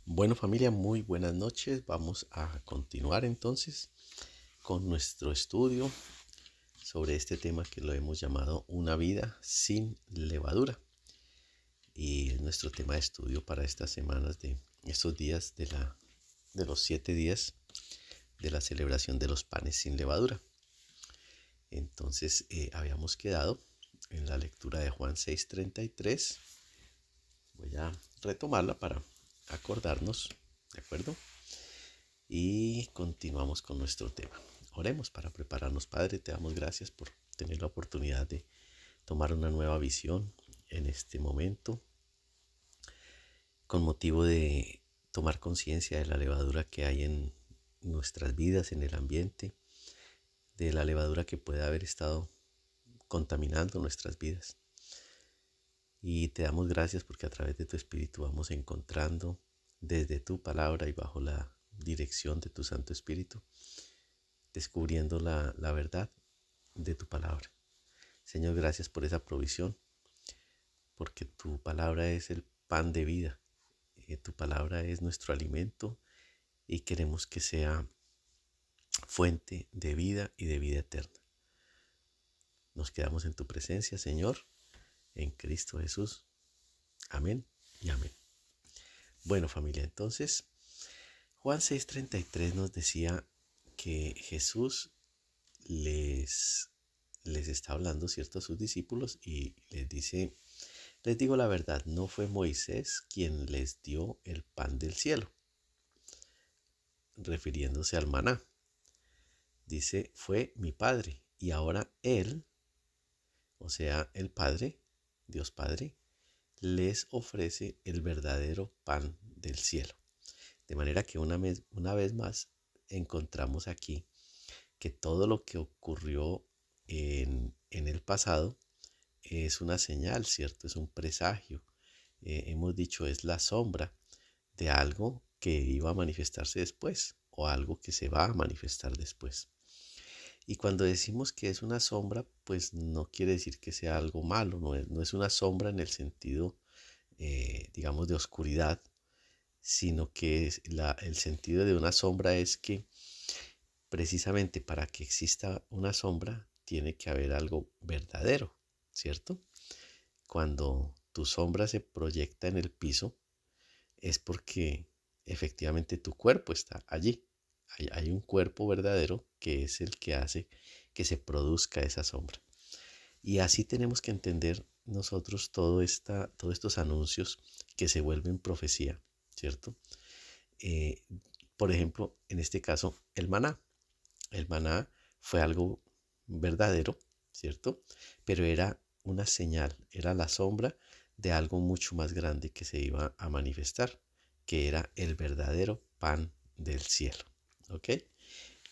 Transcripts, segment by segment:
Bueno, familia, muy buenas noches. Vamos a continuar entonces con nuestro estudio sobre este tema que lo hemos llamado Una vida sin levadura. Y es nuestro tema de estudio para estas semanas de estos días de los 7 días de la celebración de los panes sin levadura. Entonces, habíamos quedado en la lectura de Juan 6:33. Voy a retomarla para acordarnos, ¿de acuerdo? Y continuamos con nuestro tema. Oremos para prepararnos. Padre, te damos gracias por tener la oportunidad de tomar una nueva visión en este momento, con motivo de tomar conciencia de la levadura que hay en nuestras vidas, en el ambiente, de la levadura que puede haber estado contaminando nuestras vidas. Y te damos gracias porque a través de tu Espíritu vamos encontrando desde tu palabra y bajo la dirección de tu Santo Espíritu, descubriendo la verdad de tu palabra. Señor, gracias por esa provisión, porque tu palabra es el pan de vida, tu palabra es nuestro alimento y queremos que sea fuente de vida y de vida eterna. Nos quedamos en tu presencia, Señor, en Cristo Jesús. Amén y amén. Bueno, familia, entonces Juan 6:33 nos decía que Jesús les está hablando, ¿cierto?, a sus discípulos y les dice: les digo la verdad, no fue Moisés quien les dio el pan del cielo, refiriéndose al maná. Dice, fue mi Padre, y ahora Él, o sea, el Padre, Dios Padre, les ofrece el verdadero pan del cielo. De manera que una vez más encontramos aquí que todo lo que ocurrió en el pasado es una señal, ¿cierto? Es un presagio. Hemos dicho, es la sombra de algo que iba a manifestarse después o algo que se va a manifestar después. Y cuando decimos que es una sombra, pues no quiere decir que sea algo malo, no es una sombra en el sentido, digamos, de oscuridad, sino que el sentido de una sombra es que precisamente para que exista una sombra tiene que haber algo verdadero, ¿cierto? Cuando tu sombra se proyecta en el piso es porque efectivamente tu cuerpo está allí. Hay un cuerpo verdadero que es el que hace que se produzca esa sombra. Y así tenemos que entender nosotros todos estos anuncios que se vuelven profecía, ¿cierto? Eh, por ejemplo, en este caso, el maná. El maná fue algo verdadero, ¿cierto? Pero era una señal, era la sombra de algo mucho más grande que se iba a manifestar, que era el verdadero pan del cielo. ¿Ok?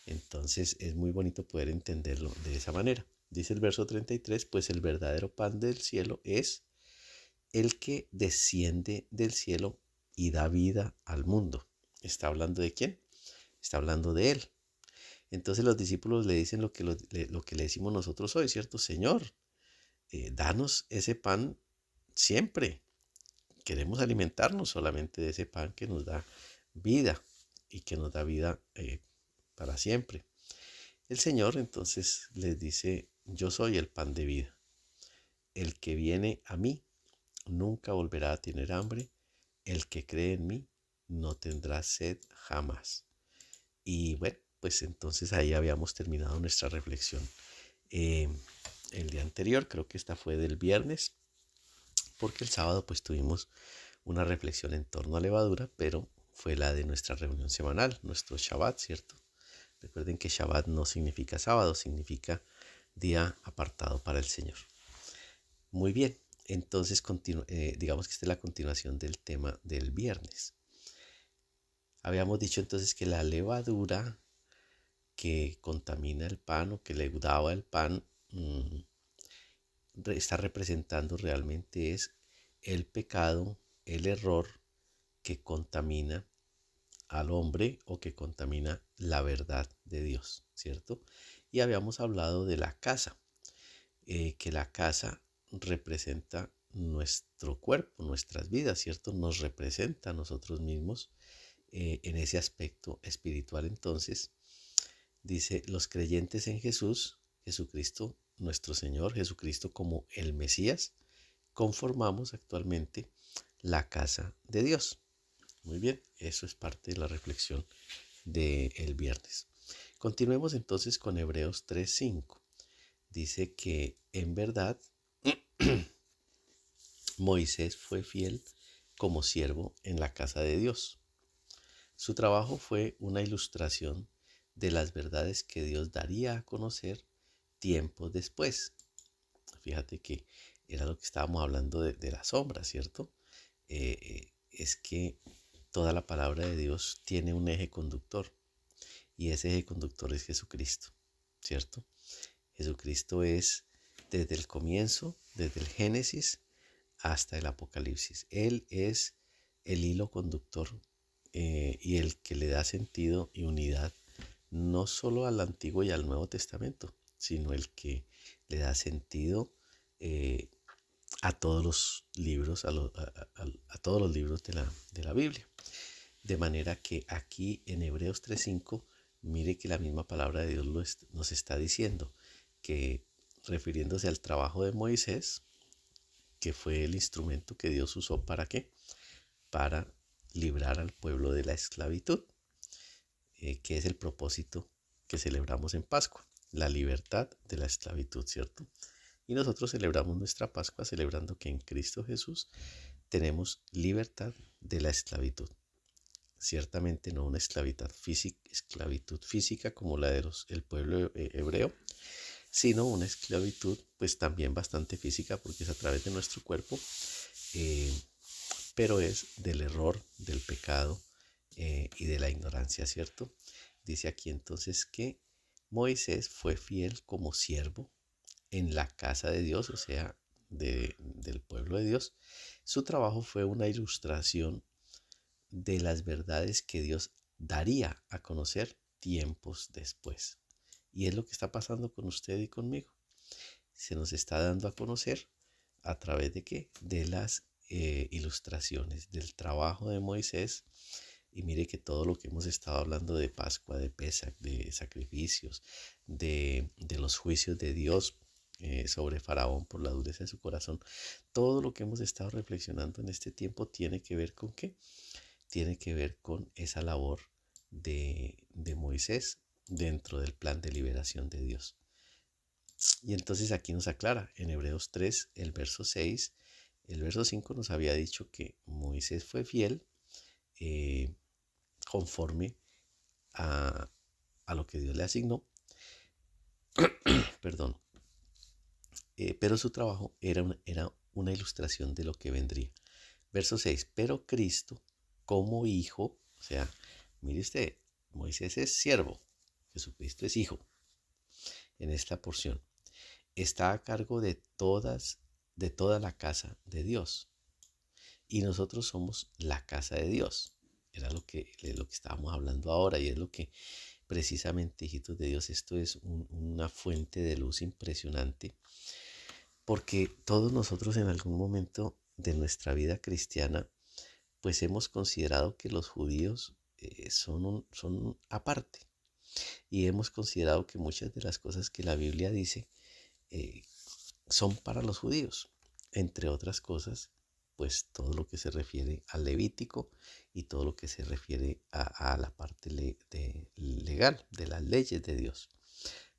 Entonces es muy bonito poder entenderlo de esa manera. Dice el verso 33, pues el verdadero pan del cielo es el que desciende del cielo y da vida al mundo. ¿Está hablando de quién? Está hablando de él. Entonces los discípulos le dicen lo que le decimos nosotros hoy, ¿cierto? Señor, danos ese pan siempre. Queremos alimentarnos solamente de ese pan que nos da vida y que nos da vida para siempre. El Señor entonces les dice, yo soy el pan de vida. El que viene a mí nunca volverá a tener hambre. El que cree en mí no tendrá sed jamás. Y bueno, pues entonces ahí habíamos terminado nuestra reflexión. Eh, el día anterior, creo que esta fue del viernes, porque el sábado pues tuvimos una reflexión en torno a levadura, pero fue la de nuestra reunión semanal, nuestro Shabbat, ¿cierto? Recuerden que Shabbat no significa sábado, significa día apartado para el Señor. Muy bien, entonces digamos que esta es la continuación del tema del viernes. Habíamos dicho entonces que la levadura que contamina el pan o que leudaba el pan está representando realmente es el pecado, el error que contamina al hombre o que contamina la verdad de Dios, ¿cierto? Y habíamos hablado de la casa, que la casa representa nuestro cuerpo, nuestras vidas, ¿cierto? Nos representa a nosotros mismos en ese aspecto espiritual. Entonces, dice, los creyentes en Jesús, Jesucristo, nuestro Señor, Jesucristo como el Mesías, conformamos actualmente la casa de Dios. Muy bien, eso es parte de la reflexión del viernes. Continuemos entonces con Hebreos 3:5. Dice que en verdad Moisés fue fiel como siervo en la casa de Dios. Su trabajo fue una ilustración de las verdades que Dios daría a conocer tiempo después. Fíjate que era lo que estábamos hablando de la sombra, ¿cierto? Es que toda la palabra de Dios tiene un eje conductor y ese eje conductor es Jesucristo, ¿cierto? Jesucristo es desde el comienzo, desde el Génesis hasta el Apocalipsis. Él es el hilo conductor y el que le da sentido y unidad no solo al Antiguo y al Nuevo Testamento, sino el que le da sentido a todos los libros, a todos los libros de la Biblia. De manera que aquí en Hebreos 3:5, mire que la misma palabra de Dios nos está diciendo que, refiriéndose al trabajo de Moisés, que fue el instrumento que Dios usó ¿para qué? Para librar al pueblo de la esclavitud, que es el propósito que celebramos en Pascua, la libertad de la esclavitud, ¿cierto? Y nosotros celebramos nuestra Pascua celebrando que en Cristo Jesús tenemos libertad de la esclavitud. Ciertamente no una esclavitud física como la del pueblo hebreo, sino una esclavitud pues también bastante física porque es a través de nuestro cuerpo, pero es del error, del pecado y de la ignorancia, ¿cierto? Dice aquí entonces que Moisés fue fiel como siervo en la casa de Dios, o sea, del pueblo de Dios. Su trabajo fue una ilustración de las verdades que Dios daría a conocer tiempos después. Y es lo que está pasando con usted y conmigo. Se nos está dando a conocer a través de qué? De las ilustraciones, del trabajo de Moisés. Y mire que todo lo que hemos estado hablando de Pascua, de Pesach, de sacrificios, de los juicios de Dios sobre Faraón por la dureza de su corazón, todo lo que hemos estado reflexionando en este tiempo tiene que ver con qué? Tiene que ver con esa labor de Moisés dentro del plan de liberación de Dios. Y entonces aquí nos aclara en Hebreos 3, el verso 6, el verso 5 nos había dicho que Moisés fue fiel conforme a lo que Dios le asignó, perdón, pero su trabajo era una ilustración de lo que vendría. Verso 6, pero Cristo como hijo, o sea, mire usted, Moisés es siervo, Jesucristo es hijo. En esta porción está a cargo de toda la casa de Dios. Y nosotros somos la casa de Dios. Era lo que estábamos hablando ahora y es lo que precisamente, hijitos de Dios, esto es una fuente de luz impresionante porque todos nosotros en algún momento de nuestra vida cristiana pues hemos considerado que los judíos son aparte y hemos considerado que muchas de las cosas que la Biblia dice son para los judíos, entre otras cosas, pues todo lo que se refiere al Levítico y todo lo que se refiere a la parte legal, de las leyes de Dios.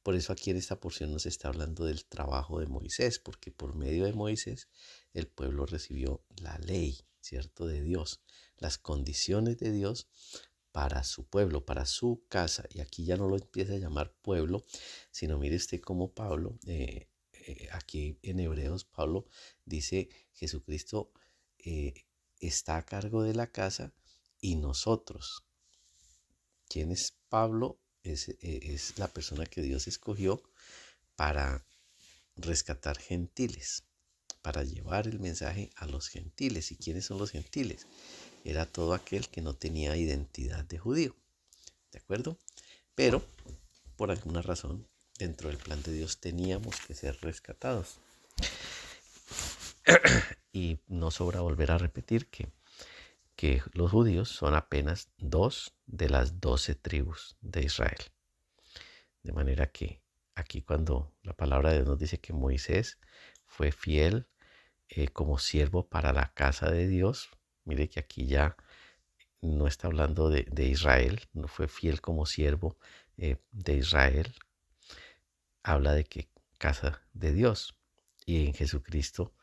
Por eso aquí en esta porción nos está hablando del trabajo de Moisés, porque por medio de Moisés el pueblo recibió la ley, ¿cierto? De Dios, las condiciones de Dios para su pueblo, para su casa. Y aquí ya no lo empieza a llamar pueblo, sino mire usted como Pablo, aquí en Hebreos, Pablo dice, Jesucristo está a cargo de la casa y nosotros. ¿Quién es Pablo? Es la persona que Dios escogió para rescatar gentiles, para llevar el mensaje a los gentiles. ¿Y quiénes son los gentiles? Era todo aquel que no tenía identidad de judío, ¿de acuerdo? Pero por alguna razón dentro del plan de Dios teníamos que ser rescatados. Y no sobra volver a repetir que los judíos son apenas 2 de las 12 tribus de Israel. De manera que aquí cuando la palabra de Dios nos dice que Moisés fue fiel como siervo para la casa de Dios, mire que aquí ya no está hablando de Israel, no fue fiel como siervo de Israel, habla de que casa de Dios. Y en Jesucristo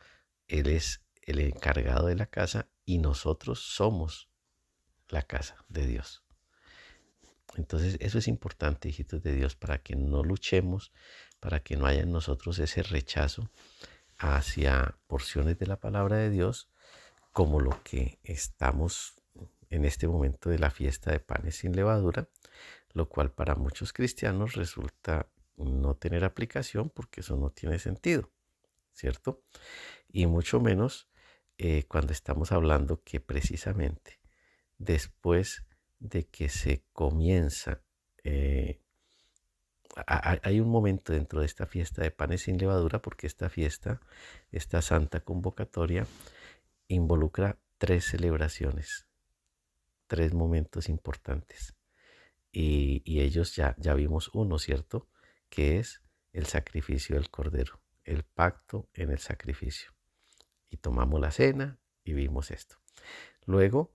Él es el encargado de la casa y nosotros somos la casa de Dios. Entonces eso es importante, hijitos de Dios, para que no luchemos, para que no haya en nosotros ese rechazo hacia porciones de la palabra de Dios, como lo que estamos en este momento de la fiesta de panes sin levadura, lo cual para muchos cristianos resulta no tener aplicación porque eso no tiene sentido, ¿cierto? Y mucho menos cuando estamos hablando que precisamente después de que se comienza, hay un momento dentro de esta fiesta de panes sin levadura, porque esta fiesta, esta santa convocatoria, involucra 3 celebraciones, 3 momentos importantes. Y ellos ya vimos uno, ¿cierto? Que es el sacrificio del Cordero, el pacto en el sacrificio. Y tomamos la cena y vimos esto. Luego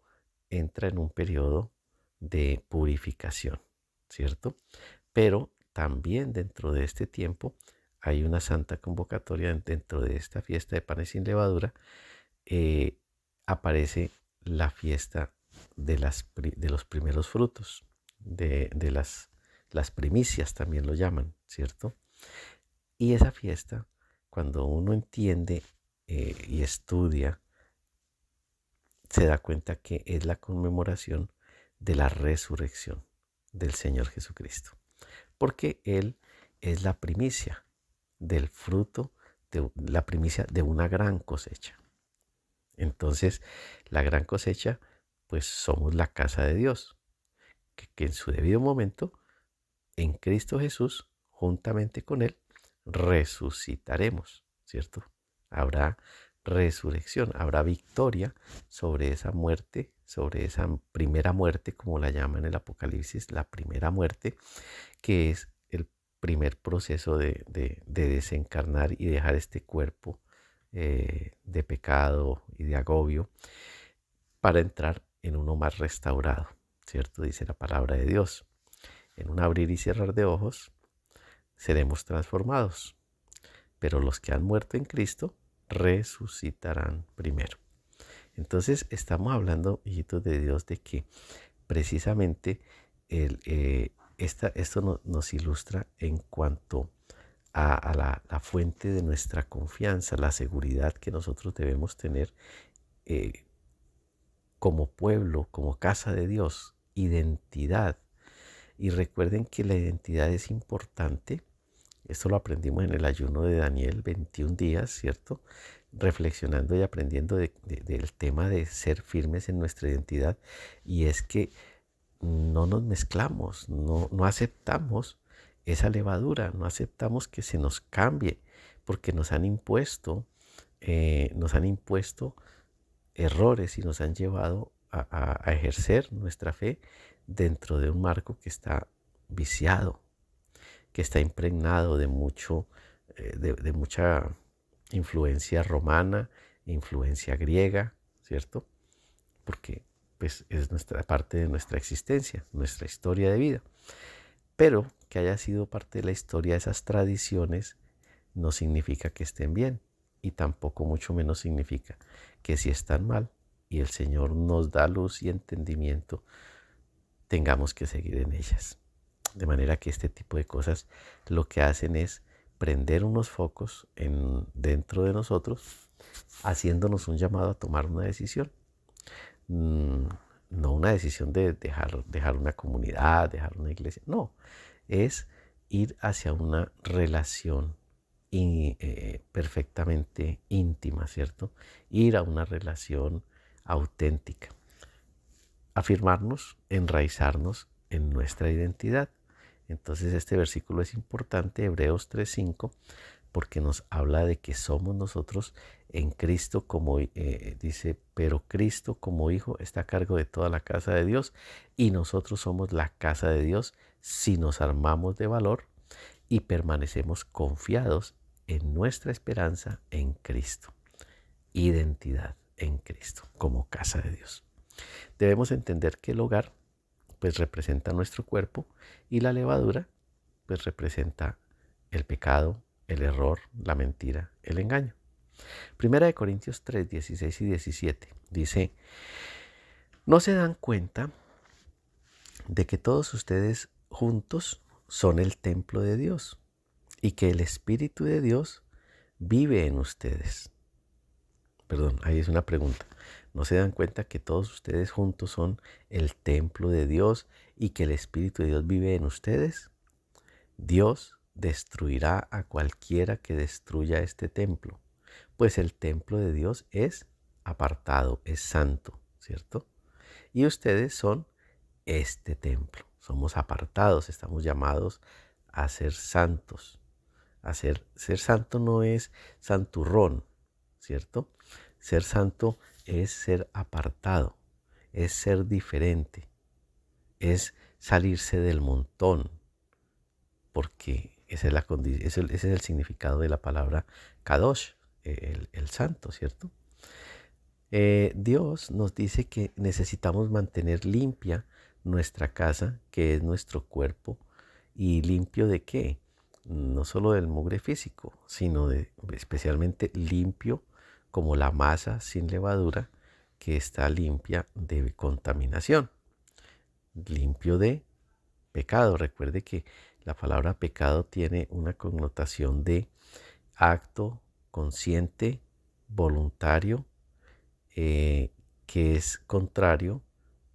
entra en un periodo de purificación, ¿cierto? Pero también dentro de este tiempo hay una santa convocatoria dentro de esta fiesta de panes sin levadura. Aparece la fiesta de los primeros frutos, de las primicias también lo llaman, ¿cierto? Y esa fiesta, cuando uno entiende y estudia, se da cuenta que es la conmemoración de la resurrección del Señor Jesucristo, porque Él es la primicia del fruto, la primicia de una gran cosecha. Entonces, la gran cosecha, pues somos la casa de Dios, que en su debido momento, en Cristo Jesús, juntamente con Él, resucitaremos, ¿cierto? Habrá resurrección, habrá victoria sobre esa muerte, sobre esa primera muerte, como la llaman en el Apocalipsis, la primera muerte, que es el primer proceso de desencarnar y dejar este cuerpo de pecado y de agobio para entrar en uno más restaurado, ¿cierto? Dice la palabra de Dios. En un abrir y cerrar de ojos seremos transformados, pero los que han muerto en Cristo resucitarán primero. Entonces estamos hablando, hijitos de Dios, de que precisamente esto nos ilustra en cuanto a la fuente de nuestra confianza, la seguridad que nosotros debemos tener como pueblo, como casa de Dios, identidad. Y recuerden que la identidad es importante. Esto lo aprendimos en el ayuno de Daniel, 21 días, ¿cierto? Reflexionando y aprendiendo del tema de ser firmes en nuestra identidad. Y es que no nos mezclamos, no aceptamos esa levadura, no aceptamos que se nos cambie, porque nos han impuesto errores y nos han llevado a ejercer nuestra fe dentro de un marco que está viciado, que está impregnado de mucha influencia romana, influencia griega, ¿cierto? Porque pues es nuestra parte de nuestra existencia, nuestra historia de vida. Pero que haya sido parte de la historia de esas tradiciones no significa que estén bien, y tampoco mucho menos significa que si están mal y el Señor nos da luz y entendimiento, tengamos que seguir en ellas. De manera que este tipo de cosas lo que hacen es prender unos focos dentro de nosotros, haciéndonos un llamado a tomar una decisión. No una decisión de dejar una comunidad, dejar una iglesia, no, es ir hacia una relación perfectamente íntima, ¿cierto? Ir a una relación auténtica, afirmarnos, enraizarnos en nuestra identidad. Entonces este versículo es importante, Hebreos 3:5, porque nos habla de que somos nosotros en Cristo como, dice, pero Cristo como Hijo está a cargo de toda la casa de Dios y nosotros somos la casa de Dios si nos armamos de valor y permanecemos confiados en nuestra esperanza en Cristo. Identidad en Cristo como casa de Dios. Debemos entender que el hogar pues representa nuestro cuerpo y la levadura pues representa el pecado, el error, la mentira, el engaño. Primera de Corintios 3, 16 y 17 dice, ¿no se dan cuenta de que todos ustedes juntos son el templo de Dios y que el Espíritu de Dios vive en ustedes? Perdón, ahí es una pregunta. ¿No se dan cuenta que todos ustedes juntos son el templo de Dios y que el Espíritu de Dios vive en ustedes? Dios destruirá a cualquiera que destruya este templo, pues el templo de Dios es apartado, es santo, ¿cierto? Y ustedes son este templo. Somos apartados, estamos llamados a ser santos. Ser santo no es santurrón, ¿cierto? Ser santo es ser apartado, es ser diferente, es salirse del montón, porque esa es ese es el significado de la palabra kadosh, el santo, ¿cierto? Dios nos dice que necesitamos mantener limpia nuestra casa, que es nuestro cuerpo, y limpio ¿de qué? No solo del mugre físico, sino especialmente limpio como la masa sin levadura que está limpia de contaminación, limpio de pecado. Recuerde que la palabra pecado tiene una connotación de acto consciente, voluntario, que es contrario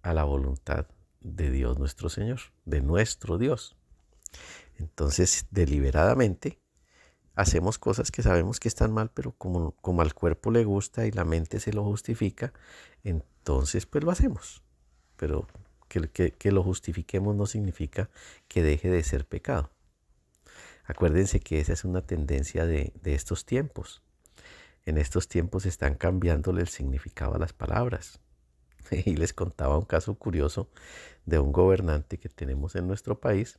a la voluntad de Dios nuestro Señor, de nuestro Dios. Entonces, deliberadamente hacemos cosas que sabemos que están mal, pero como al cuerpo le gusta y la mente se lo justifica, entonces pues lo hacemos. Pero que lo justifiquemos no significa que deje de ser pecado. Acuérdense que esa es una tendencia de estos tiempos. En estos tiempos están cambiándole el significado a las palabras. Y les contaba un caso curioso de un gobernante que tenemos en nuestro país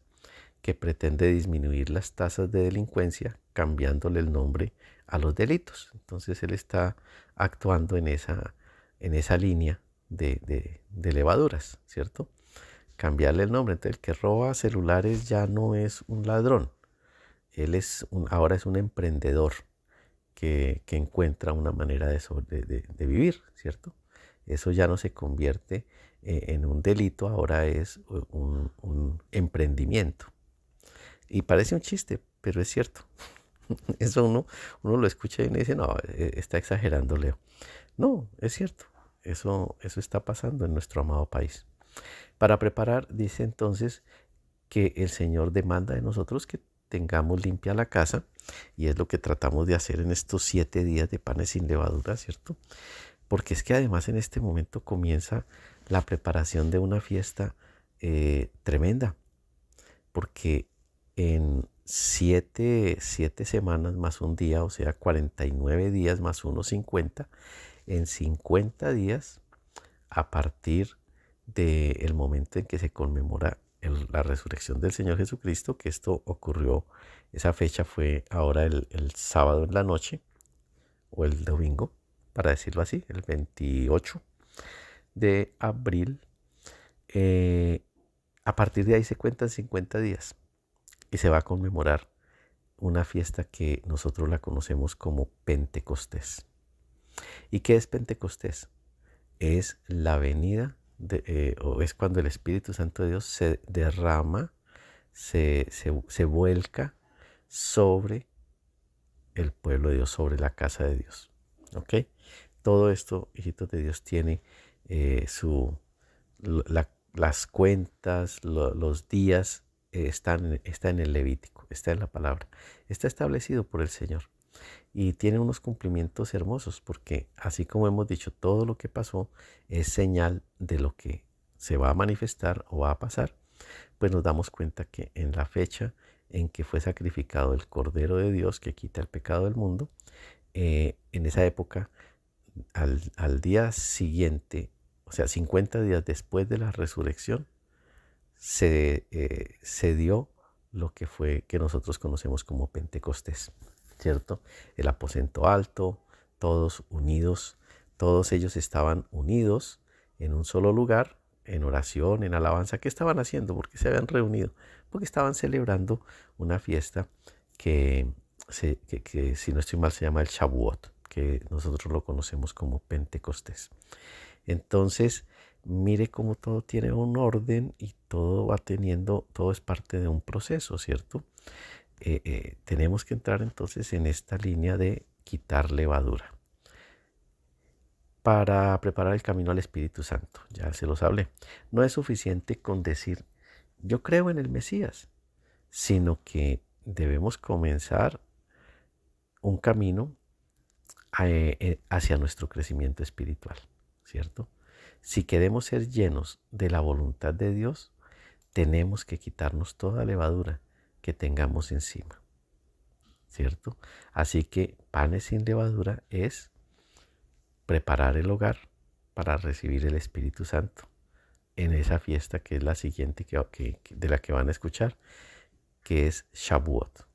que pretende disminuir las tasas de delincuencia cambiándole el nombre a los delitos. Entonces él está actuando en esa línea de levaduras, ¿cierto? Cambiarle el nombre. Entonces el que roba celulares ya no es un ladrón. Él ahora es un emprendedor que encuentra una manera de vivir, ¿cierto? Eso ya no se convierte en un delito, ahora es un emprendimiento. Y parece un chiste, pero es cierto. Eso uno lo escucha y uno dice, no, está exagerando, Leo. No, es cierto. Eso está pasando en nuestro amado país. Para preparar, dice entonces que el Señor demanda de nosotros que tengamos limpia la casa, y es lo que tratamos de hacer en estos 7 días de panes sin levadura, ¿cierto? Porque es que además en este momento comienza la preparación de una fiesta tremenda, porque en 7 semanas más un día, o sea, 49 días más 1, 50, en 50 días, a partir del momento en que se conmemora la resurrección del Señor Jesucristo, que esto ocurrió, esa fecha fue ahora el sábado en la noche, o el domingo, para decirlo así, el 28 de abril. A partir de ahí se cuentan 50 días y se va a conmemorar una fiesta que nosotros la conocemos como Pentecostés. ¿Y qué es Pentecostés? Es la venida o es cuando el Espíritu Santo de Dios se derrama, se vuelca sobre el pueblo de Dios, sobre la casa de Dios. ¿Ok? Todo esto, hijitos de Dios, tiene las cuentas, los días, está en el Levítico, está en la palabra, está establecido por el Señor. Y tiene unos cumplimientos hermosos, porque así como hemos dicho, todo lo que pasó es señal de lo que se va a manifestar o va a pasar. Pues nos damos cuenta que en la fecha en que fue sacrificado el Cordero de Dios que quita el pecado del mundo, en esa época, al día siguiente, o sea, 50 días después de la resurrección, se dio lo que fue que nosotros conocemos como Pentecostés, ¿cierto? El aposento alto, todos unidos, todos ellos estaban unidos en un solo lugar, en oración, en alabanza. ¿Qué estaban haciendo? Porque se habían reunido, porque estaban celebrando una fiesta que si no estoy mal se llama el Shavuot, que nosotros lo conocemos como Pentecostés. Entonces, mire cómo todo tiene un orden y todo va teniendo, todo es parte de un proceso, ¿cierto? Tenemos que entrar entonces en esta línea de quitar levadura para preparar el camino al Espíritu Santo. Ya se los hablé. No es suficiente con decir, yo creo en el Mesías, sino que debemos comenzar un camino hacia nuestro crecimiento espiritual, ¿cierto? Si queremos ser llenos de la voluntad de Dios, tenemos que quitarnos toda levadura que tengamos encima, ¿cierto? Así que panes sin levadura es preparar el hogar para recibir el Espíritu Santo en esa fiesta que es la siguiente de la que van a escuchar, que es Shavuot,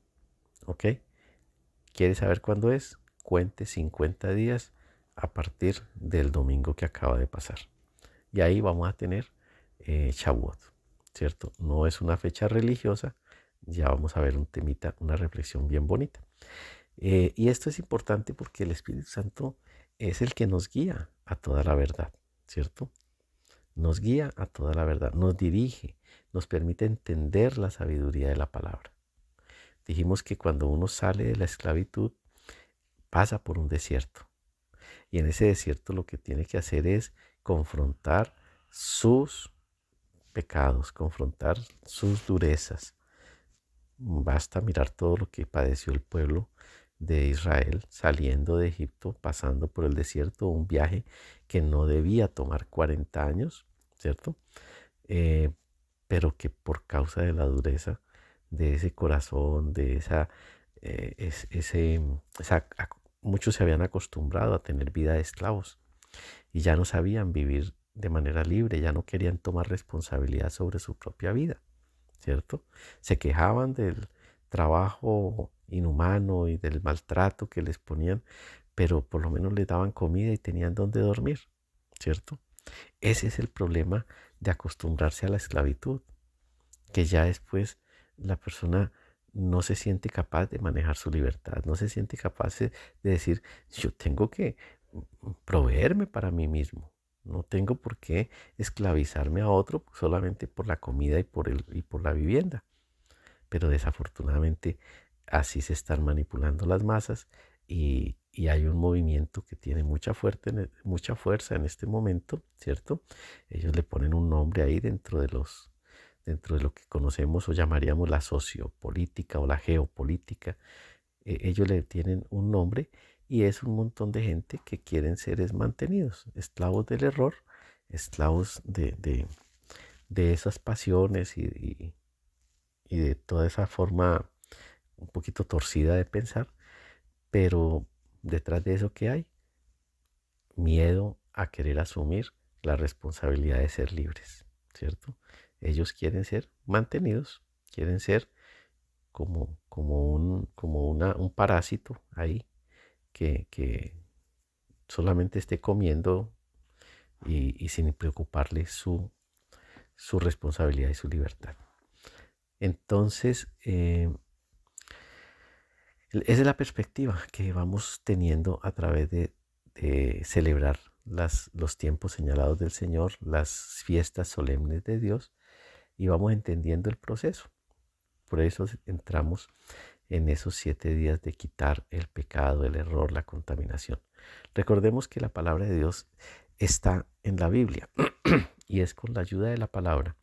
¿ok? ¿Quieres saber cuándo es? Cuente 50 días a partir del domingo que acaba de pasar. Y ahí vamos a tener Shavuot, ¿cierto? No es una fecha religiosa, ya vamos a ver un temita, una reflexión bien bonita. Y esto es importante porque el Espíritu Santo es el que nos guía a toda la verdad, ¿cierto? Nos guía a toda la verdad, nos dirige, nos permite entender la sabiduría de la palabra. Dijimos que cuando uno sale de la esclavitud, pasa por un desierto. Y en ese desierto lo que tiene que hacer es confrontar sus pecados, confrontar sus durezas. Basta mirar todo lo que padeció el pueblo de Israel saliendo de Egipto, pasando por el desierto, un viaje que no debía tomar 40 años, ¿cierto? Pero que por causa de la dureza de ese corazón, de muchos se habían acostumbrado a tener vida de esclavos y ya no sabían vivir de manera libre, ya no querían tomar responsabilidad sobre su propia vida, ¿cierto? Se quejaban del trabajo inhumano y del maltrato que les ponían, pero por lo menos les daban comida y tenían donde dormir, ¿cierto? Ese es el problema de acostumbrarse a la esclavitud, que ya después la persona no se siente capaz de manejar su libertad, no se siente capaz de decir, yo tengo que proveerme para mí mismo, no tengo por qué esclavizarme a otro solamente por la comida y por la vivienda. Pero desafortunadamente así se están manipulando las masas y hay un movimiento que tiene mucha fuerza en este momento, ¿cierto? Ellos le ponen un nombre ahí dentro de lo que conocemos o llamaríamos la sociopolítica o la geopolítica. Ellos le tienen un nombre y es un montón de gente que quieren ser mantenidos, esclavos del error, esclavos de esas pasiones y de toda esa forma un poquito torcida de pensar, pero detrás de eso, ¿qué hay? Miedo a querer asumir la responsabilidad de ser libres, ¿cierto? Ellos quieren ser mantenidos, quieren ser como un parásito ahí que solamente esté comiendo y sin preocuparle su responsabilidad y su libertad. Entonces, esa es la perspectiva que vamos teniendo a través de celebrar los tiempos señalados del Señor, las fiestas solemnes de Dios, y vamos entendiendo el proceso. Por eso entramos en esos 7 días de quitar el pecado, el error, la contaminación. Recordemos que la palabra de Dios está en la Biblia y es con la ayuda de la palabra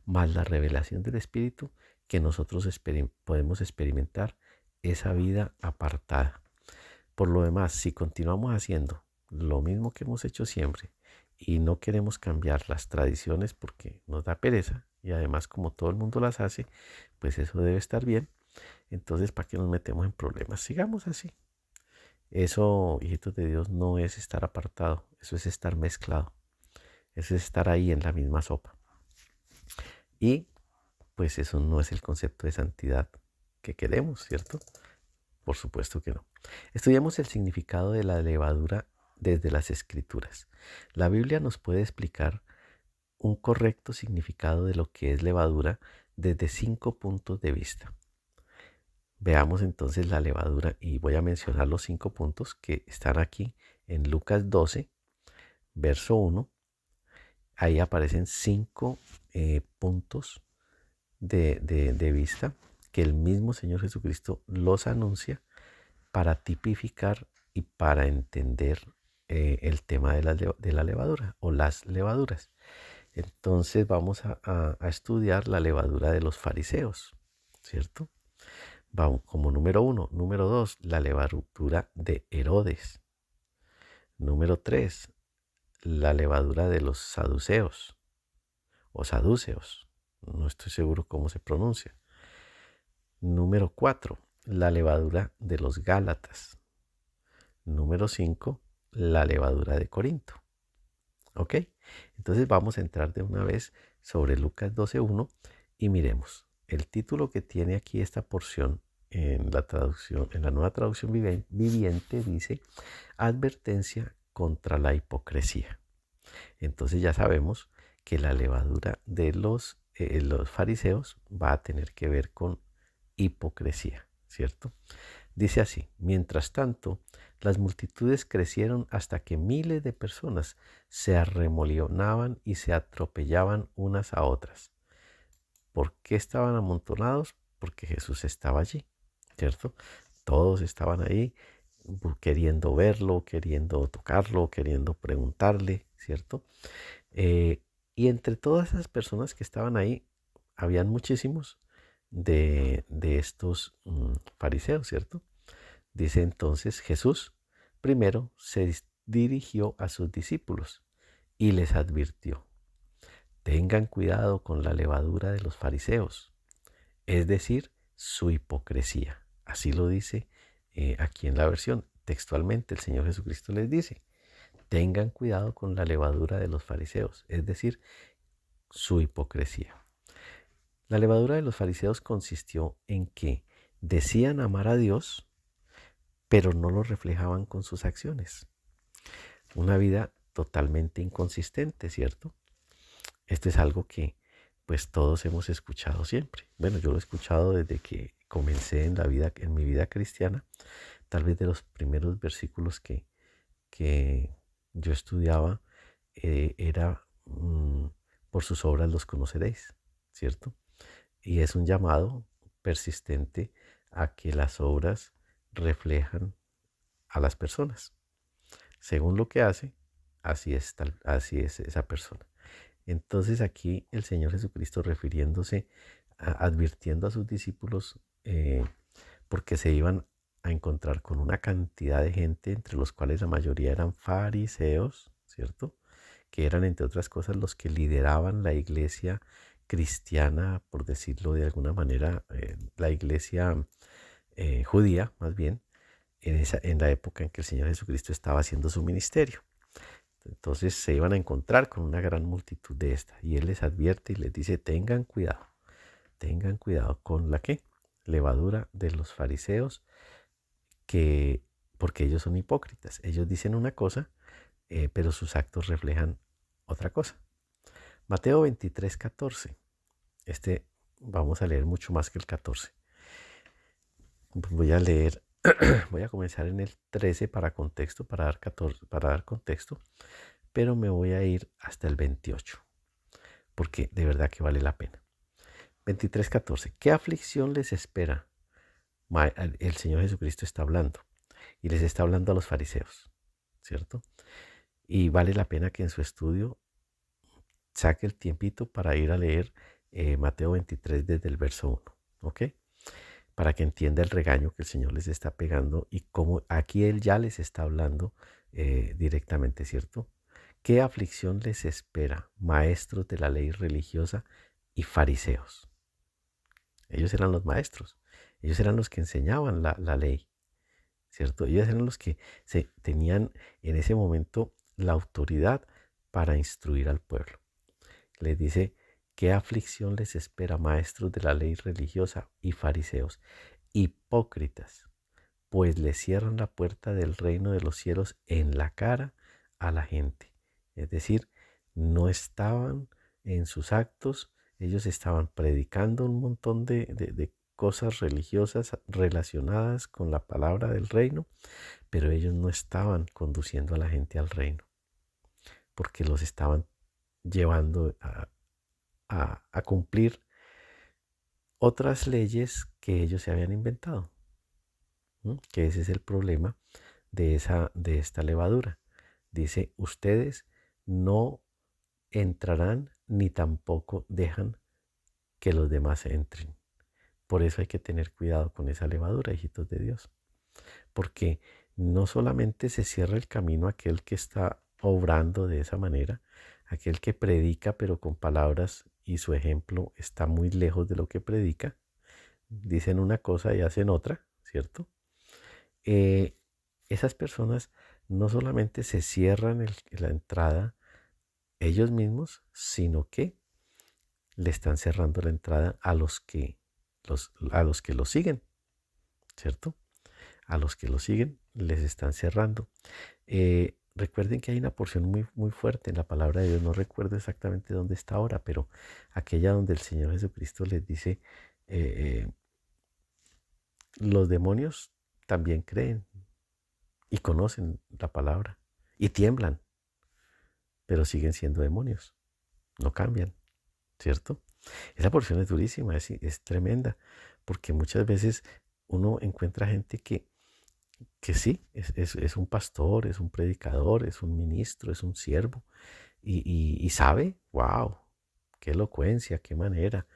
más la revelación del Espíritu que nosotros podemos experimentar esa vida apartada. Por lo demás, si continuamos haciendo lo mismo que hemos hecho siempre y no queremos cambiar las tradiciones porque nos da pereza y además como todo el mundo las hace, pues eso debe estar bien. Entonces, ¿para qué nos metemos en problemas? Sigamos así. Eso, hijitos de Dios, no es estar apartado, eso es estar mezclado, eso es estar ahí en la misma sopa. Y pues eso no es el concepto de santidad que queremos, ¿cierto? Por supuesto que no. Estudiamos el significado de la levadura desde las Escrituras. La Biblia nos puede explicar un correcto significado de lo que es levadura desde 5 puntos de vista. Veamos entonces la levadura y voy a mencionar los 5 puntos que están aquí en Lucas 12, verso 1. Ahí aparecen 5 puntos de vista que el mismo Señor Jesucristo los anuncia para tipificar y para entender el tema de la levadura o las levaduras. Entonces vamos a estudiar la levadura de los fariseos, ¿cierto? Vamos como número 1. Número 2, la levadura de Herodes. Número 3, la levadura de los saduceos o saduceos. No estoy seguro cómo se pronuncia. Número 4, la levadura de los gálatas. Número 5, la levadura de Corinto. ¿Ok? Entonces vamos a entrar de una vez sobre Lucas 12:1 y miremos. El título que tiene aquí esta porción en la traducción, en la Nueva Traducción Viviente dice advertencia contra la hipocresía. Entonces ya sabemos que la levadura de los fariseos va a tener que ver con hipocresía, ¿cierto? Dice así: mientras tanto, las multitudes crecieron hasta que miles de personas se arremolinaban y se atropellaban unas a otras. ¿Por qué estaban amontonados? Porque Jesús estaba allí, ¿cierto? Todos estaban ahí queriendo verlo, queriendo tocarlo, queriendo preguntarle, ¿cierto? Y entre todas esas personas que estaban ahí, habían muchísimos de estos fariseos, ¿cierto? Dice entonces Jesús, primero se dirigió a sus discípulos y les advirtió: tengan cuidado con la levadura de los fariseos, es decir, su hipocresía. Así lo dice aquí en la versión. Textualmente el Señor Jesucristo les dice: tengan cuidado con la levadura de los fariseos, es decir, su hipocresía. La levadura de los fariseos consistió en que decían amar a Dios, pero no lo reflejaban con sus acciones. Una vida totalmente inconsistente, ¿cierto? Esto es algo que pues todos hemos escuchado siempre. Bueno, yo lo he escuchado desde que comencé en mi vida cristiana. Tal vez de los primeros versículos que yo estudiaba era por sus obras los conoceréis, ¿cierto? Y es un llamado persistente a que las obras reflejan a las personas. Según lo que hace, así es esa persona. Entonces aquí el Señor Jesucristo refiriéndose, advirtiendo a sus discípulos, porque se iban a encontrar con una cantidad de gente, entre los cuales la mayoría eran fariseos, ¿cierto? Que eran, entre otras cosas, los que lideraban la iglesia cristiana, por decirlo de alguna manera, la iglesia judía, más bien, en la época en que el Señor Jesucristo estaba haciendo su ministerio. Entonces se iban a encontrar con una gran multitud de esta. Y Él les advierte y les dice: tengan cuidado con la ¿qué? Levadura de los fariseos, porque ellos son hipócritas. Ellos dicen una cosa, pero sus actos reflejan otra cosa. Mateo 23:14. Vamos a leer mucho más que el 14. Voy a comenzar en el 13 para contexto, para dar contexto, pero me voy a ir hasta el 28, porque de verdad que vale la pena. 23:14. ¿Qué aflicción les espera? El Señor Jesucristo está hablando y les está hablando a los fariseos, ¿cierto? Y vale la pena que en su estudio saque el tiempito para ir a leer Mateo 23 desde el verso 1, ¿ok? Para que entienda el regaño que el Señor les está pegando y cómo aquí Él ya les está hablando directamente, ¿cierto? ¿Qué aflicción les espera, maestros de la ley religiosa y fariseos? Ellos eran los maestros, ellos eran los que enseñaban la ley. ¿cierto? Ellos eran los que tenían en ese momento la autoridad para instruir al pueblo. Les dice, ¿qué aflicción les espera, maestros de la ley religiosa y fariseos, hipócritas? Pues le cierran la puerta del reino de los cielos en la cara a la gente. Es decir, no estaban en sus actos, ellos estaban predicando un montón de cosas religiosas relacionadas con la palabra del reino, pero ellos no estaban conduciendo a la gente al reino, porque los estaban llevando a cumplir otras leyes que ellos se habían inventado. Que ese es el problema de esta levadura. Dice, ustedes no entrarán ni tampoco dejan que los demás entren. Por eso hay que tener cuidado con esa levadura, hijitos de Dios. Porque no solamente se cierra el camino a aquel que está obrando de esa manera, aquel que predica pero con palabras y su ejemplo está muy lejos de lo que predica. Dicen una cosa y hacen otra, ¿cierto? Esas personas no solamente se cierran la entrada ellos mismos, sino que le están cerrando la entrada a los que los siguen, ¿cierto? A los que los siguen les están cerrando. Recuerden que hay una porción muy, muy fuerte en la palabra de Dios, no recuerdo exactamente dónde está ahora, pero aquella donde el Señor Jesucristo les dice, los demonios también creen y conocen la palabra y tiemblan, pero siguen siendo demonios, no cambian, ¿cierto? Esa porción es durísima, es tremenda, porque muchas veces uno encuentra gente que sí, es un pastor, es un predicador, es un ministro, es un siervo, y sabe, wow, qué elocuencia, qué manera.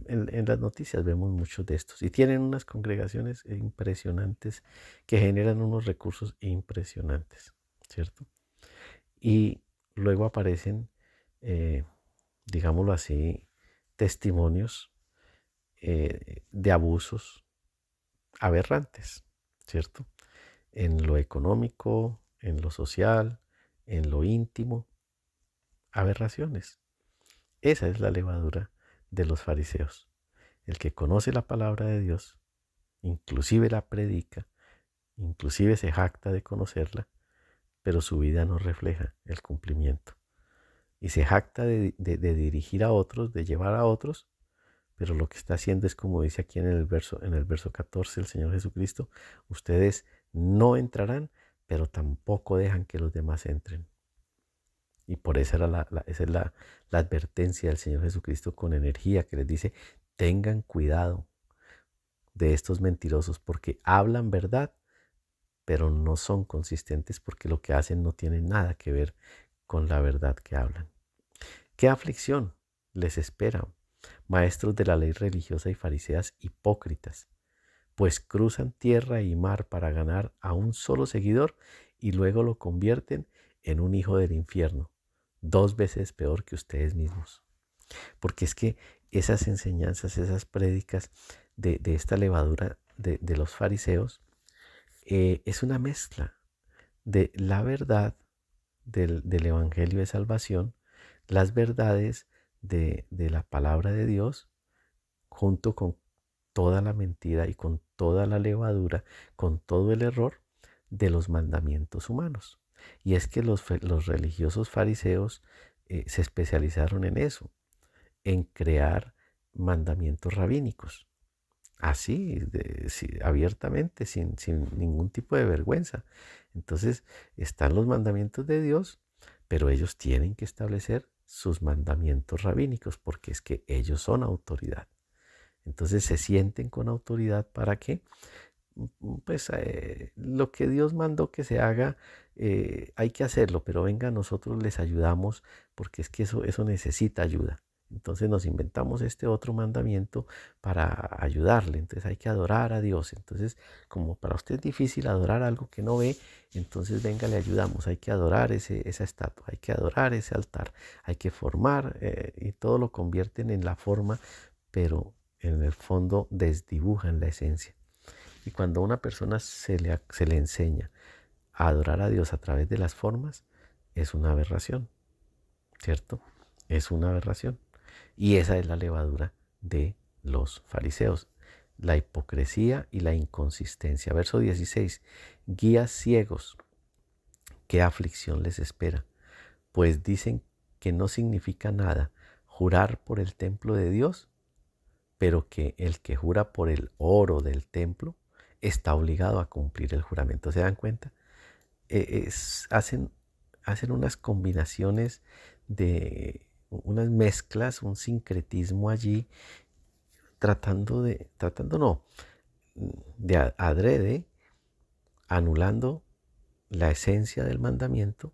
En las noticias vemos muchos de estos y tienen unas congregaciones impresionantes que generan unos recursos impresionantes, ¿cierto? Y luego aparecen, digámoslo así, testimonios de abusos aberrantes, ¿cierto? En lo económico, en lo social, en lo íntimo, aberraciones. Esa es la levadura de los fariseos. El que conoce la palabra de Dios, inclusive la predica, inclusive se jacta de conocerla, pero su vida no refleja el cumplimiento. Y se jacta de dirigir a otros, de llevar a otros, pero lo que está haciendo es como dice aquí en el verso 14 el Señor Jesucristo, ustedes no entrarán, pero tampoco dejan que los demás entren. Y por eso esa es la advertencia del Señor Jesucristo con energía, que les dice, tengan cuidado de estos mentirosos, porque hablan verdad, pero no son consistentes, porque lo que hacen no tiene nada que ver con la verdad que hablan. ¿Qué aflicción les espera, maestros de la ley religiosa y fariseas hipócritas? Pues cruzan tierra y mar para ganar a un solo seguidor y luego lo convierten en un hijo del infierno, 2 veces peor que ustedes mismos. Porque es que esas enseñanzas, esas prédicas de esta levadura de los fariseos, es una mezcla de la verdad del Evangelio de Salvación, las verdades de la palabra de Dios, junto con toda la mentira y con toda la levadura, con todo el error de los mandamientos humanos. Y es que los religiosos fariseos se especializaron en eso, en crear mandamientos rabínicos, así, abiertamente, sin ningún tipo de vergüenza. Entonces están los mandamientos de Dios, pero ellos tienen que establecer sus mandamientos rabínicos, porque es que ellos son autoridad. Entonces se sienten con autoridad para que, pues, lo que Dios mandó que se haga, hay que hacerlo, pero venga, nosotros les ayudamos, porque es que eso necesita ayuda. Entonces nos inventamos este otro mandamiento para ayudarle. Entonces hay que adorar a Dios. Entonces, como para usted es difícil adorar algo que no ve, entonces venga, le ayudamos. Hay que adorar esa estatua, hay que adorar ese altar, hay que formar, y todo lo convierten en la forma, pero en el fondo desdibujan la esencia. Y cuando a una persona se le enseña a adorar a Dios a través de las formas, es una aberración, ¿cierto? Es una aberración. Y esa es la levadura de los fariseos, la hipocresía y la inconsistencia. Verso 16, guías ciegos, ¿qué aflicción les espera? Pues dicen que no significa nada jurar por el templo de Dios, pero que el que jura por el oro del templo está obligado a cumplir el juramento. ¿Se dan cuenta? Hacen unas combinaciones de unas mezclas, un sincretismo allí, tratando no, de adrede, anulando la esencia del mandamiento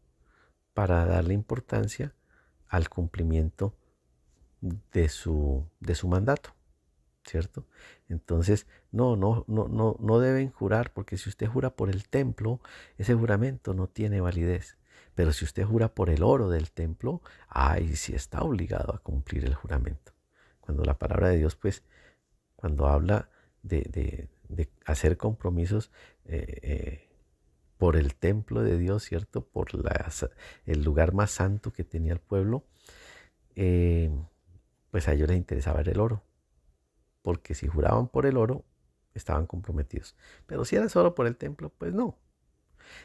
para darle importancia al cumplimiento de su mandato, ¿cierto? Entonces, no deben jurar, porque si usted jura por el templo, ese juramento no tiene validez. Pero si usted jura por el oro del templo, ahí sí está obligado a cumplir el juramento. Cuando la palabra de Dios, pues, cuando habla de hacer compromisos por el templo de Dios, ¿cierto? Por el lugar más santo que tenía el pueblo, pues a ellos les interesaba el oro. Porque si juraban por el oro, estaban comprometidos. Pero si era solo por el templo, pues no.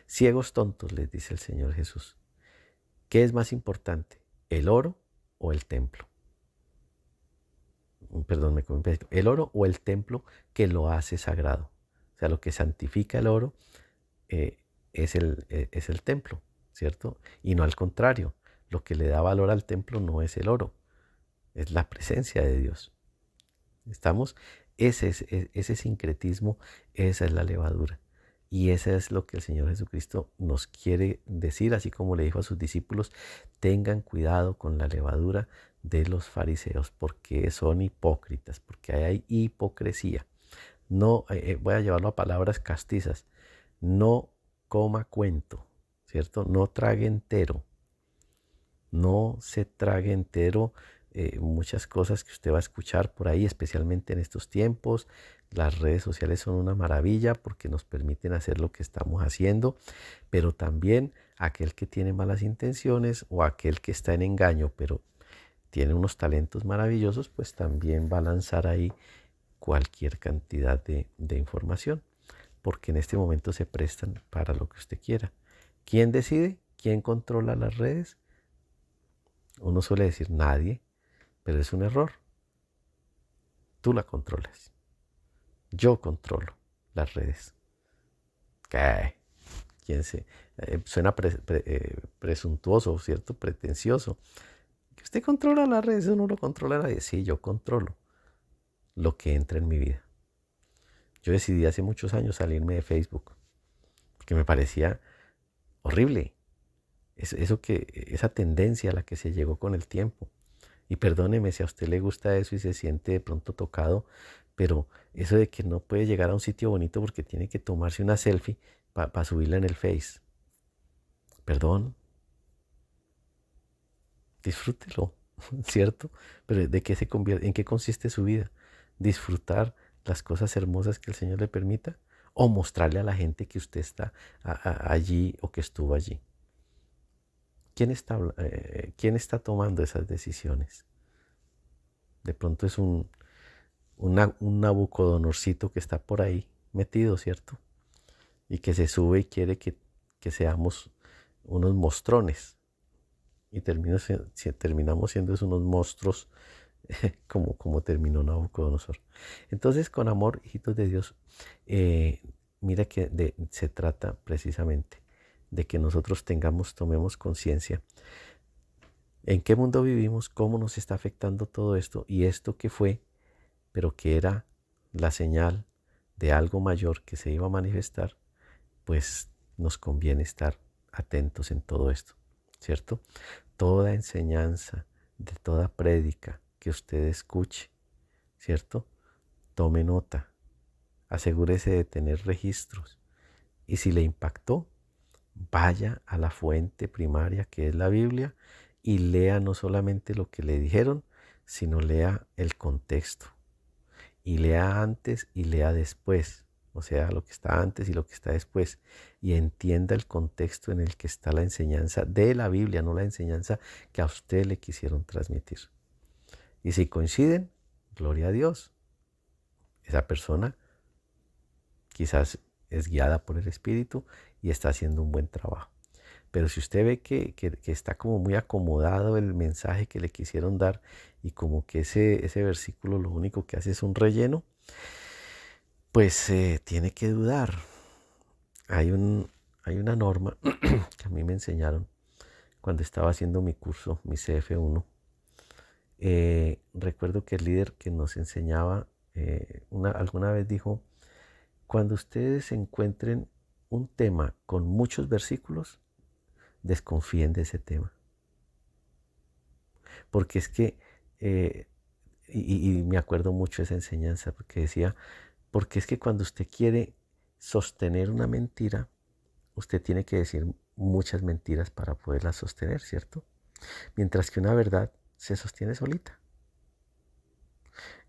Ciegos tontos, les dice el Señor Jesús. ¿Qué es más importante, el oro o el templo? Perdón, me comí un pedacito. El oro o el templo que lo hace sagrado. O sea, lo que santifica el oro es el templo, ¿cierto? Y no al contrario. Lo que le da valor al templo no es el oro, es la presencia de Dios. ¿Estamos? Ese sincretismo, esa es la levadura. Y eso es lo que el Señor Jesucristo nos quiere decir, así como le dijo a sus discípulos, tengan cuidado con la levadura de los fariseos, porque son hipócritas, porque hay hipocresía. No, voy a llevarlo a palabras castizas, no coma cuento, ¿cierto? No trague entero, no se trague entero muchas cosas que usted va a escuchar por ahí, especialmente en estos tiempos. Las redes sociales son una maravilla porque nos permiten hacer lo que estamos haciendo, pero también aquel que tiene malas intenciones o aquel que está en engaño, pero tiene unos talentos maravillosos, pues también va a lanzar ahí cualquier cantidad de información, porque en este momento se prestan para lo que usted quiera. ¿Quién decide? ¿Quién controla las redes? Uno suele decir nadie, pero es un error. Tú la controlas. Yo controlo las redes. ¿Qué? Suena presuntuoso, ¿cierto? Pretencioso. Que usted controla las redes, uno lo controla nadie. Sí, yo controlo lo que entra en mi vida. Yo decidí hace muchos años salirme de Facebook, porque me parecía horrible. Esa tendencia a la que se llegó con el tiempo. Y perdóneme si a usted le gusta eso y se siente de pronto tocado, pero eso de que no puede llegar a un sitio bonito porque tiene que tomarse una selfie para subirla en el Face. Perdón, disfrútelo, ¿cierto? Pero ¿de qué se convierte? ¿En qué consiste su vida? ¿Disfrutar las cosas hermosas que el Señor le permita? ¿O mostrarle a la gente que usted está allí o que estuvo allí? ¿Quién está tomando esas decisiones? De pronto es un Nabucodonorcito que está por ahí metido, ¿cierto? Y que se sube y quiere que seamos unos mostrones. Y terminamos siendo unos monstruos como terminó Nabucodonosor. Entonces, con amor, hijitos de Dios, mira que se trata precisamente de que nosotros tomemos conciencia en qué mundo vivimos, cómo nos está afectando todo esto y esto que fue, pero que era la señal de algo mayor que se iba a manifestar, pues nos conviene estar atentos en todo esto, ¿cierto? Toda enseñanza, de toda prédica que usted escuche, ¿cierto? Tome nota, asegúrese de tener registros y si le impactó, vaya a la fuente primaria que es la Biblia y lea no solamente lo que le dijeron, sino lea el contexto. Y lea antes y lea después. o sea, lo que está antes y lo que está después, y entienda el contexto en el que está la enseñanza de la Biblia, no la enseñanza que a usted le quisieron transmitir. Y si coinciden, gloria a Dios. Esa persona quizás es guiada por el Espíritu y está haciendo un buen trabajo. Pero si usted ve que está como muy acomodado el mensaje que le quisieron dar y como que ese versículo lo único que hace es un relleno, pues tiene que dudar. Hay una norma que a mí me enseñaron cuando estaba haciendo mi curso, mi CF1. Recuerdo que el líder que nos enseñaba alguna vez dijo, cuando ustedes encuentren un tema con muchos versículos, desconfíen de ese tema. Porque es que, y me acuerdo mucho de esa enseñanza, porque decía, porque es que cuando usted quiere sostener una mentira, usted tiene que decir muchas mentiras para poderla sostener, ¿cierto? Mientras que una verdad se sostiene solita.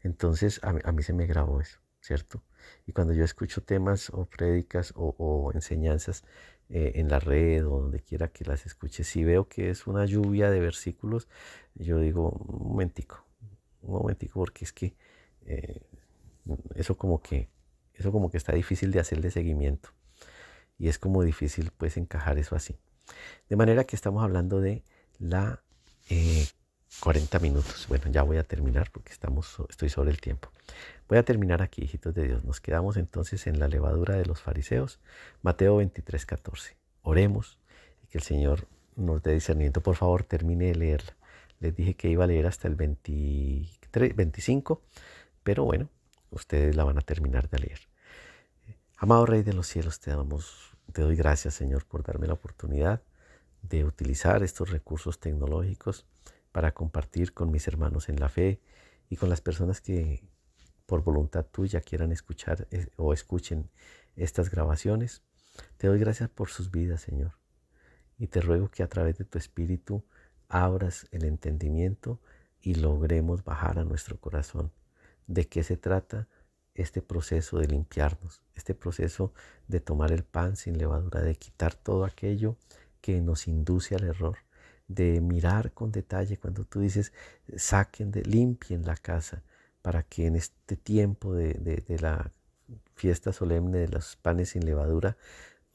Entonces a mí se me grabó eso, ¿cierto? Y cuando yo escucho temas o prédicas o enseñanzas en la red o donde quiera que las escuche, si veo que es una lluvia de versículos, yo digo, un momentico, porque es que eh, eso como que eso como que está difícil de hacerle seguimiento y es como difícil pues encajar eso así. De manera que estamos hablando de la eh, 40 minutos. Bueno, ya voy a terminar porque estoy sobre el tiempo. Voy a terminar aquí, hijitos de Dios. Nos quedamos entonces en la levadura de los fariseos. Mateo 23:14. Oremos y que el Señor nos dé discernimiento. Por favor, termine de leerla. Les dije que iba a leer hasta el 23, 25, pero bueno, ustedes la van a terminar de leer. Amado Rey de los cielos, te doy gracias, Señor, por darme la oportunidad de utilizar estos recursos tecnológicos para compartir con mis hermanos en la fe y con las personas que por voluntad tuya quieran escuchar o escuchen estas grabaciones. Te doy gracias por sus vidas, Señor, y te ruego que a través de tu Espíritu abras el entendimiento y logremos bajar a nuestro corazón. ¿De qué se trata este proceso de limpiarnos? Este proceso de tomar el pan sin levadura, de quitar todo aquello que nos induce al error, de mirar con detalle cuando tú dices limpien la casa para que en este tiempo de la fiesta solemne de los panes sin levadura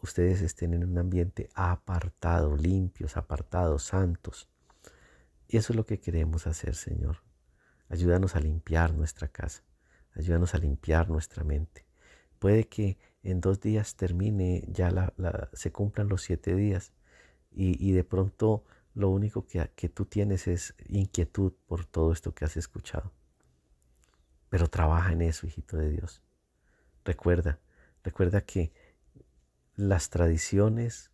ustedes estén en un ambiente apartado, limpios, apartados, santos. Y eso es lo que queremos hacer, Señor. Ayúdanos a limpiar nuestra casa, ayúdanos a limpiar nuestra mente. Puede que en 2 días termine, ya se cumplan los 7 días y de pronto lo único que tú tienes es inquietud por todo esto que has escuchado. Pero trabaja en eso, hijito de Dios. Recuerda que las tradiciones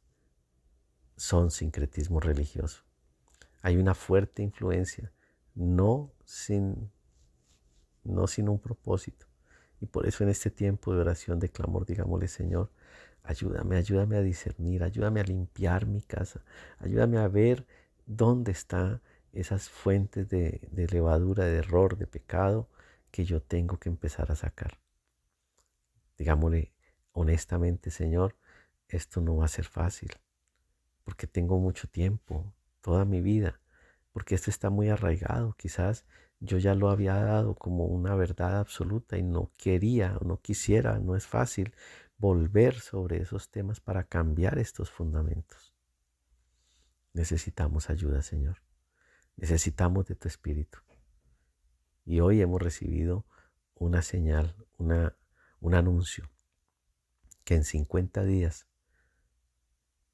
son sincretismo religioso. Hay una fuerte influencia, no sin un propósito. Y por eso en este tiempo de oración, de clamor, digámosle, Señor, ayúdame a discernir, ayúdame a limpiar mi casa, ayúdame a ver dónde están esas fuentes de levadura, de error, de pecado que yo tengo que empezar a sacar. Digámosle honestamente, Señor, esto no va a ser fácil, porque tengo mucho tiempo, toda mi vida, porque esto está muy arraigado. Quizás yo ya lo había dado como una verdad absoluta y no quería o no quisiera, no es fácil volver sobre esos temas para cambiar estos fundamentos. Necesitamos ayuda, Señor. Necesitamos de tu Espíritu. Y hoy hemos recibido una señal, un anuncio, que en 50 días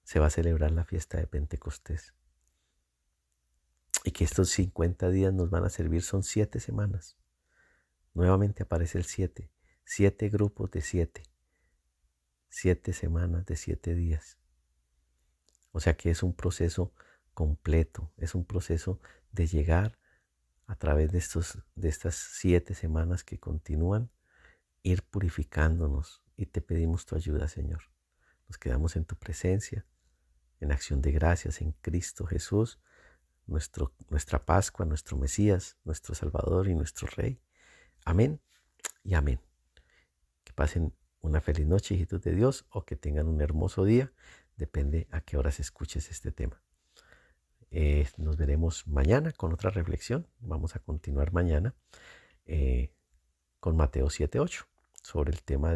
se va a celebrar la fiesta de Pentecostés. Y que estos 50 días nos van a servir, son 7 semanas. Nuevamente aparece el 7. 7 grupos de 7. 7 semanas de 7 días. O sea que es un proceso completo, es un proceso de llegar a través de estas 7 semanas que continúan, ir purificándonos, y te pedimos tu ayuda, Señor. Nos quedamos en tu presencia, en acción de gracias en Cristo Jesús, nuestra Pascua, nuestro Mesías, nuestro Salvador y nuestro Rey. Amén y amén. Que pasen una feliz noche, hijitos de Dios, o que tengan un hermoso día. Depende a qué horas escuches este tema. Nos veremos mañana con otra reflexión. Vamos a continuar mañana con Mateo 7:8 sobre el tema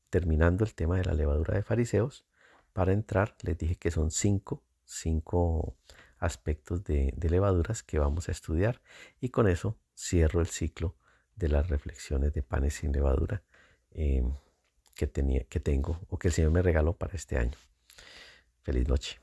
terminando el tema de la levadura de fariseos. Para entrar, les dije que son cinco aspectos de levaduras que vamos a estudiar, y con eso cierro el ciclo de las reflexiones de panes sin levadura que tengo o que el Señor me regaló para este año. Feliz noche.